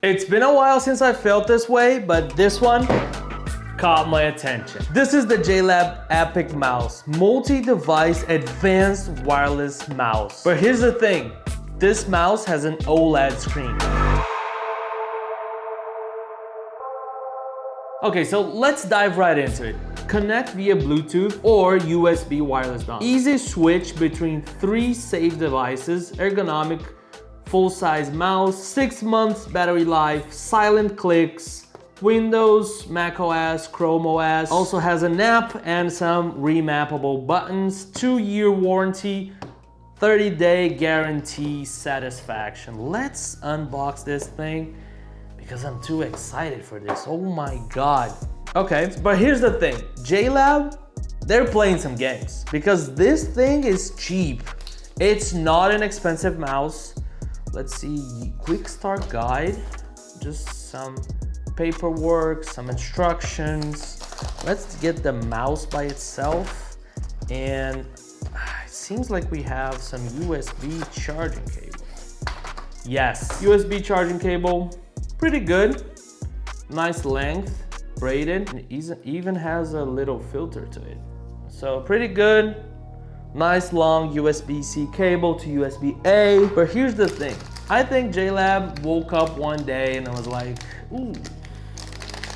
It's been a while since I felt this way, but this one caught my attention. This is the JLab Epic Mouse, multi-device advanced wireless mouse. But here's the thing, this mouse has an OLED screen. Okay, so let's dive right into it. Connect via Bluetooth or USB wireless dongle. Easy switch between 3 safe devices, ergonomic, full-size mouse, 6 months battery life, silent clicks, Windows, Mac OS, Chrome OS. Also has an app and some remappable buttons, 2-year warranty, 30-day guarantee satisfaction. Let's unbox this thing because I'm too excited for this. Oh my God. Okay, but here's the thing. JLab, they're playing some games because this thing is cheap. It's not an expensive mouse. Let's see, quick start guide, just some paperwork, some instructions. Let's get the mouse by itself. And it seems like we have some USB charging cable. Yes, USB charging cable, pretty good. Nice length, braided, and even has a little filter to it. So pretty good. Nice long USB-C cable to USB-A. But here's the thing. I think JLab woke up one day and I was like, ooh,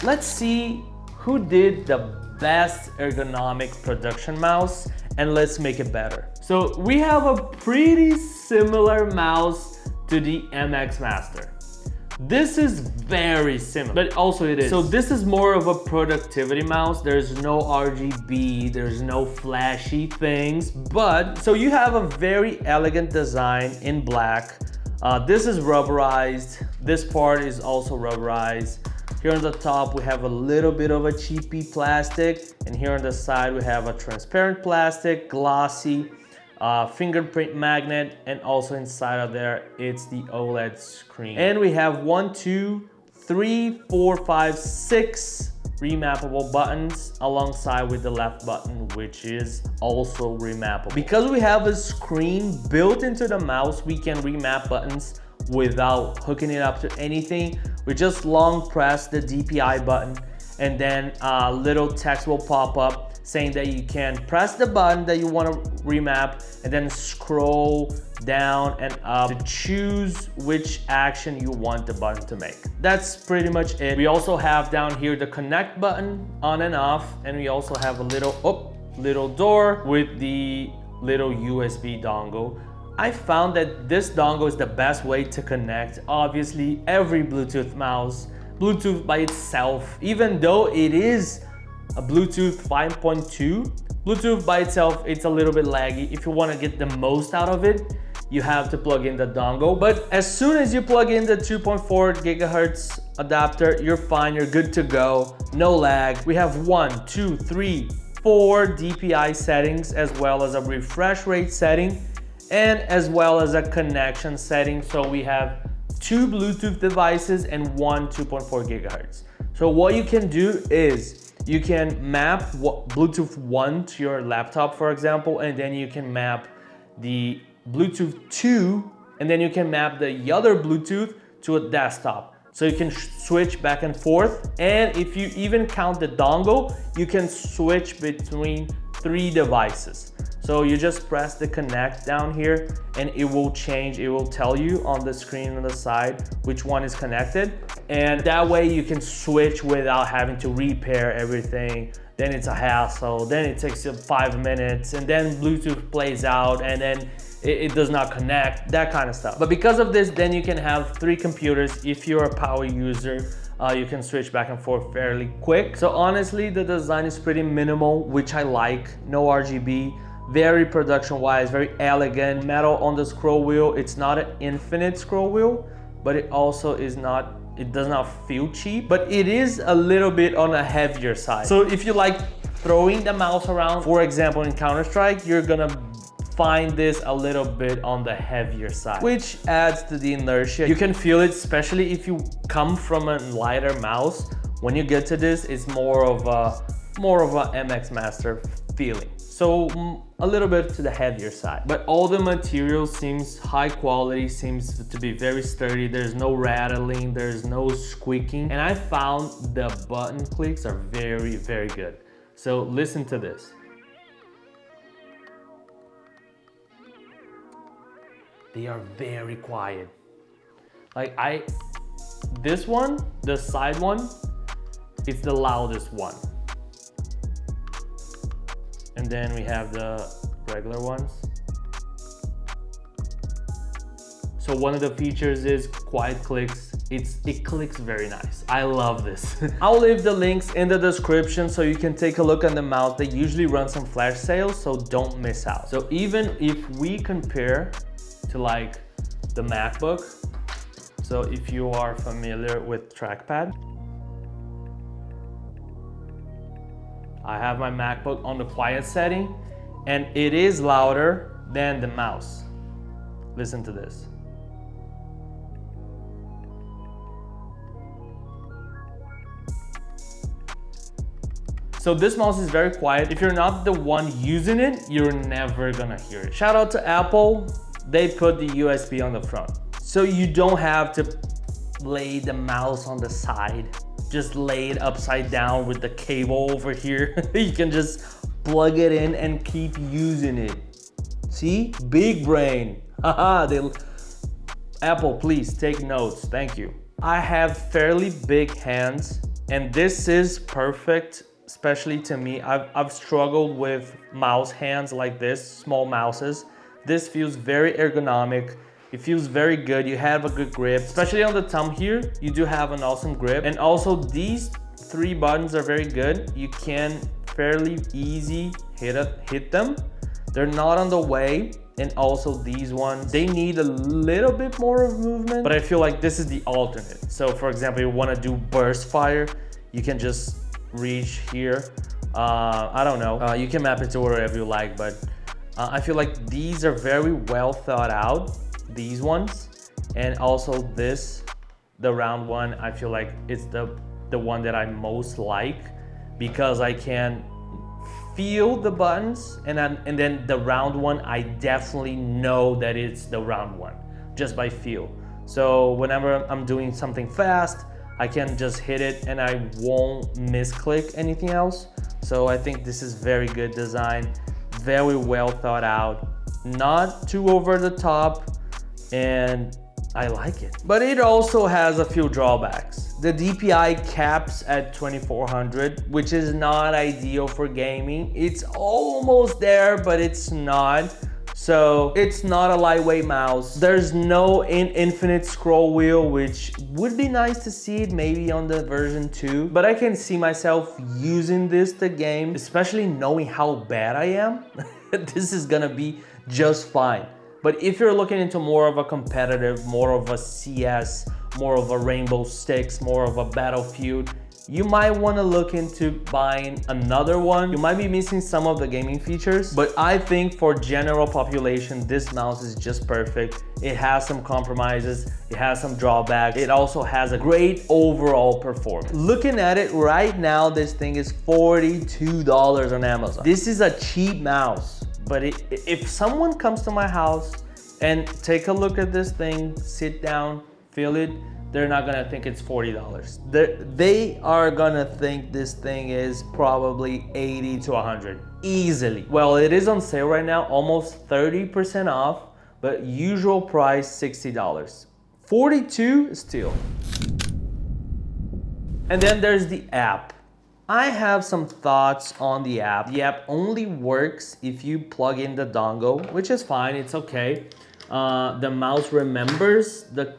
let's see who did the best ergonomic production mouse and let's make it better. So we have a pretty similar mouse to the MX Master. This is very similar, but also it is. So this is more of a productivity mouse. There's no RGB, there's no flashy things, but so you have a very elegant design in black. This is rubberized. This part is also rubberized. Here on the top, we have a little bit of a cheapy plastic, and here on the side, we have a transparent plastic, glossy, fingerprint magnet, and also inside of there it's the OLED screen. And we have 1, 2, 3, 4, 5, 6 remappable buttons alongside with the left button, which is also remappable. Because we have a screen built into the mouse, we can remap buttons without hooking it up to anything. We just long press the DPI button and then a little text will pop up saying that you can press the button that you want to remap and then scroll down and up to choose which action you want the button to make. That's pretty much it. We also have down here the connect button on and off, and we also have a little door with the little USB dongle. I found that this dongle is the best way to connect. Obviously, every Bluetooth mouse, Bluetooth by itself, even though it is a Bluetooth 5.2, Bluetooth by itself, it's a little bit laggy. If you want to get the most out of it, you have to plug in the dongle. But as soon as you plug in the 2.4 gigahertz adapter, you're fine, you're good to go, no lag. We have 1, 2, 3, 4 DPI settings, as well as a refresh rate setting, and as well as a connection setting. So we have 2 Bluetooth devices and 1 2.4 gigahertz. So what you can do is you can map Bluetooth 1 to your laptop, for example, and then you can map the Bluetooth 2, and then you can map the other Bluetooth to a desktop. So you can switch back and forth. And if you even count the dongle, you can switch between 3 devices. So you just press the connect down here and it will change. It will tell you on the screen on the side which one is connected. And that way you can switch without having to repair everything. Then it's a hassle. Then it takes you 5 minutes and then Bluetooth plays out and then it does not connect, that kind of stuff. But because of this, then you can have 3 computers. If you're a power user, you can switch back and forth fairly quick. So honestly, the design is pretty minimal, which I like. No RGB. Very production wise, very elegant. Metal on the scroll wheel. It's not an infinite scroll wheel, but it also is not, it does not feel cheap, but it is a little bit on a heavier side. So if you like throwing the mouse around, for example, in Counter-Strike, you're gonna find this a little bit on the heavier side, which adds to the inertia. You can feel it, especially if you come from a lighter mouse. When you get to this, it's more of a MX Master feeling. So a little bit to the heavier side. But all the material seems high quality, seems to be very sturdy. There's no rattling, there's no squeaking. And I found the button clicks are very, very good. So listen to this. They are very quiet. Like this one, the side one, it's the loudest one. And then we have the regular ones. So one of the features is quiet clicks. It clicks very nice. I love this. I'll leave the links in the description so you can take a look at the mouse. They usually run some flash sales, so don't miss out. So even if we compare to like the MacBook, so if you are familiar with trackpad, I have my MacBook on the quiet setting and it is louder than the mouse. Listen to this. So this mouse is very quiet. If you're not the one using it, you're never gonna hear it. Shout out to Apple. They put the USB on the front. So you don't have to lay the mouse on the side. Just lay it upside down with the cable over here. You can just plug it in and keep using it. See? Big brain. Haha, Apple, please take notes. Thank you. I have fairly big hands and this is perfect, especially to me. I've struggled with mouse hands like this, small mouses. This feels very ergonomic. It feels very good. You have a good grip, especially on the thumb here. You do have an awesome grip. And also these 3 buttons are very good. You can fairly easy hit them. They're not on the way. And also these ones, they need a little bit more of movement, but I feel like this is the alternate. So for example, you wanna do burst fire, you can just reach here. I don't know, you can map it to wherever you like, but I feel like these are very well thought out, these ones. And also this, the round one, I feel like it's the one that I most like because I can feel the buttons, and then the round one, I definitely know that it's the round one just by feel. So whenever I'm doing something fast, I can just hit it and I won't misclick anything else. So I think this is very good design, very well thought out, not too over the top, and I like it. But it also has a few drawbacks. The DPI caps at 2400, which is not ideal for gaming. It's almost there, but it's not. So it's not a lightweight mouse. There's no infinite scroll wheel, which would be nice to see it maybe on the version 2. But I can see myself using this to game, especially knowing how bad I am. This is gonna be just fine. But if you're looking into more of a competitive, more of a CS, more of a Rainbow Six, more of a Battlefield, you might want to look into buying another one. You might be missing some of the gaming features, but I think for general population, this mouse is just perfect. It has some compromises, it has some drawbacks. It also has a great overall performance. Looking at it right now, this thing is $42 on Amazon. This is a cheap mouse. But if someone comes to my house and take a look at this thing, sit down, feel it, they're not gonna think it's $40. They are gonna think this thing is probably 80 to 100, easily. Well, it is on sale right now, almost 30% off, but usual price $60. 42 still. And then there's the app. I have some thoughts on the app. The app only works if you plug in the dongle, which is fine, it's okay. The mouse remembers the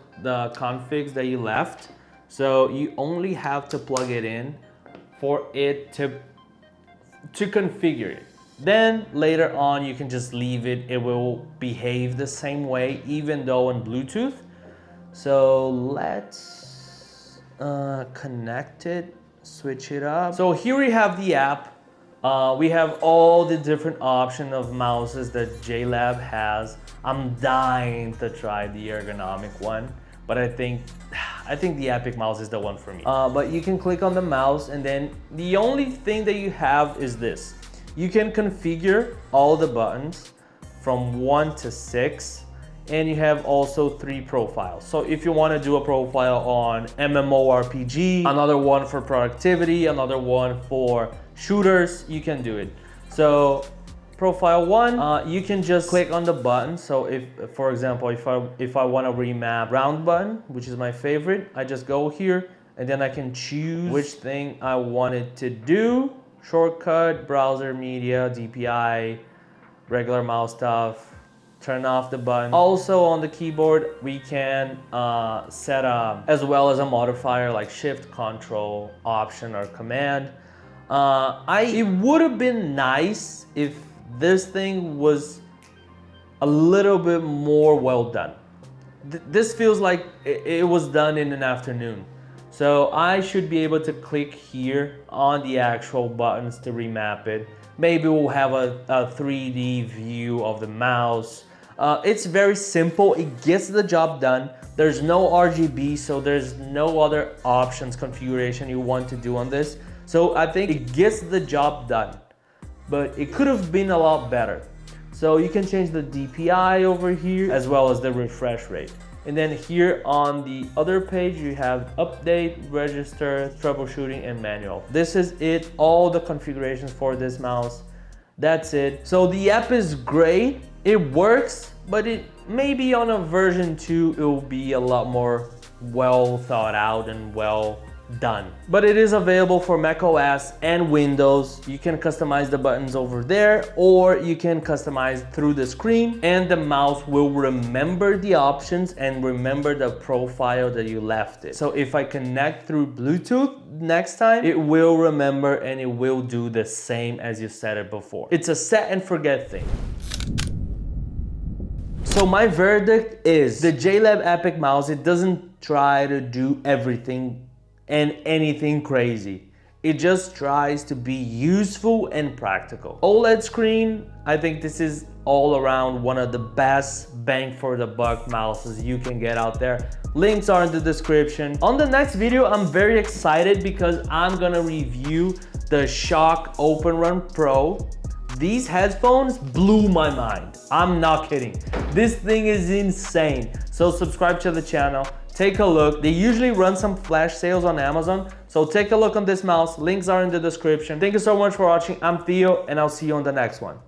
configs that you left, so you only have to plug it in for it to configure it. Then later on, you can just leave it. It will behave the same way, even though on Bluetooth. So let's connect it. Switch it up. So here we have the app. We have all the different options of mouses that JLab has. I'm dying to try the ergonomic one, but I think the Epic mouse is the one for me. But you can click on the mouse, and then the only thing that you have is this. You can configure all the buttons from 1 to 6, and you have also 3 profiles. So if you want to do a profile on MMORPG, another one for productivity, another one for shooters, you can do it. So profile 1, you can just click on the button. So if, for example, if I want to remap round button, which is my favorite, I just go here and then I can choose which thing I want it to do. Shortcut, browser, media, DPI, regular mouse stuff, turn off the button. Also on the keyboard, we can set up as well as a modifier like Shift, Control, Option, or Command. It would have been nice if this thing was a little bit more well done. This feels like it was done in an afternoon. So I should be able to click here on the actual buttons to remap it. Maybe we'll have a 3D view of the mouse. It's very simple, it gets the job done. There's no RGB, so there's no other options configuration you want to do on this. So I think it gets the job done, but it could have been a lot better. So you can change the DPI over here as well as the refresh rate. And then here on the other page, you have update, register, troubleshooting, and manual. This is it, all the configurations for this mouse. That's it. So the app is great, it works, but it maybe on a version 2, it will be a lot more well thought out and well done. But it is available for macOS and Windows. You can customize the buttons over there, or you can customize through the screen, and the mouse will remember the options and remember the profile that you left it. So if I connect through Bluetooth next time, it will remember and it will do the same as you set it before. It's a set and forget thing. So my verdict is the JLab Epic mouse, it doesn't try to do everything and anything crazy. It just tries to be useful and practical. OLED screen, I think this is all around one of the best bang for the buck mouses you can get out there. Links are in the description. On the next video, I'm very excited because I'm gonna review the Shock Open Run Pro. These headphones blew my mind. I'm not kidding. This thing is insane. So subscribe to the channel. Take a look. They usually run some flash sales on Amazon. So take a look on this mouse. Links are in the description. Thank you so much for watching. I'm Theo, and I'll see you on the next one.